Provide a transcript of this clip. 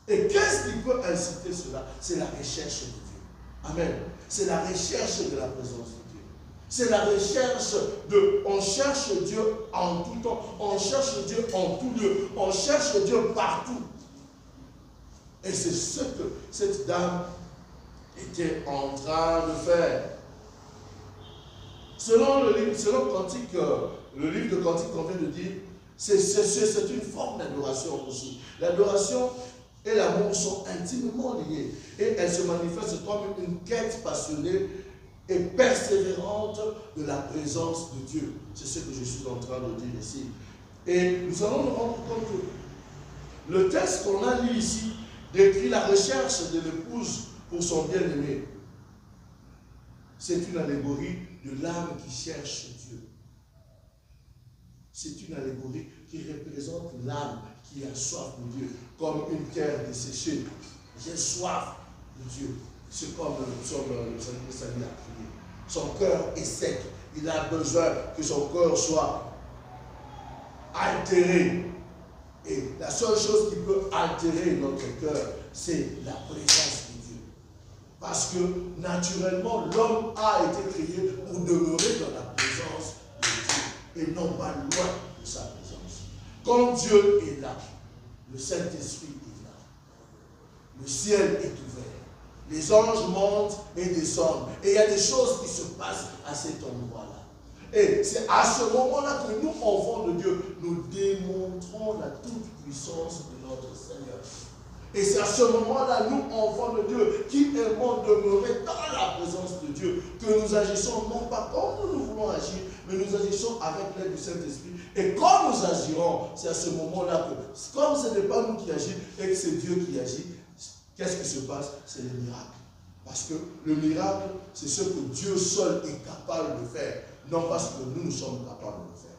Et qu'est-ce qui peut inciter cela? C'est la recherche de Dieu. Amen. C'est la recherche de la présence de Dieu. C'est la recherche de... On cherche Dieu en tout temps. On cherche Dieu en tout lieu. On cherche Dieu partout. Et c'est ce que cette dame était en train de faire. Selon le livre de Cantique qu'on vient de dire, c'est une forme d'adoration aussi. L'adoration et l'amour sont intimement liés. Et elles se manifestent comme une quête passionnée et persévérante de la présence de Dieu. C'est ce que je suis en train de dire ici. Et nous allons nous rendre compte que le texte qu'on a lu ici décrit la recherche de l'épouse pour son bien-aimé. C'est une allégorie de l'âme qui cherche Dieu. C'est une allégorie qui représente l'âme qui a soif de Dieu, comme une terre desséchée. J'ai soif de Dieu. C'est comme le psaume de Samuel a prié. Son cœur est sec. Il a besoin que son cœur soit altéré. Et la seule chose qui peut altérer notre cœur, c'est la présence de Dieu. Parce que naturellement, l'homme a été créé pour demeurer dans la présence de Dieu et non pas loin de sa présence. Quand Dieu est là, le Saint-Esprit est là. Le ciel est ouvert. Les anges montent et descendent. Et il y a des choses qui se passent à cet endroit-là. Et c'est à ce moment-là que nous, enfants de Dieu, nous démontrons la toute-puissance de notre Seigneur. Et c'est à ce moment-là, nous, enfants de Dieu, qui aimons demeurer dans la présence de Dieu, que nous agissons non pas comme nous voulons agir, mais nous agissons avec l'aide du Saint-Esprit. Et quand nous agirons, c'est à ce moment-là que, comme ce n'est pas nous qui agissons et que c'est Dieu qui agit, qu'est-ce qui se passe? C'est le miracle. Parce que le miracle, c'est ce que Dieu seul est capable de faire, non pas ce que nous sommes capables de faire.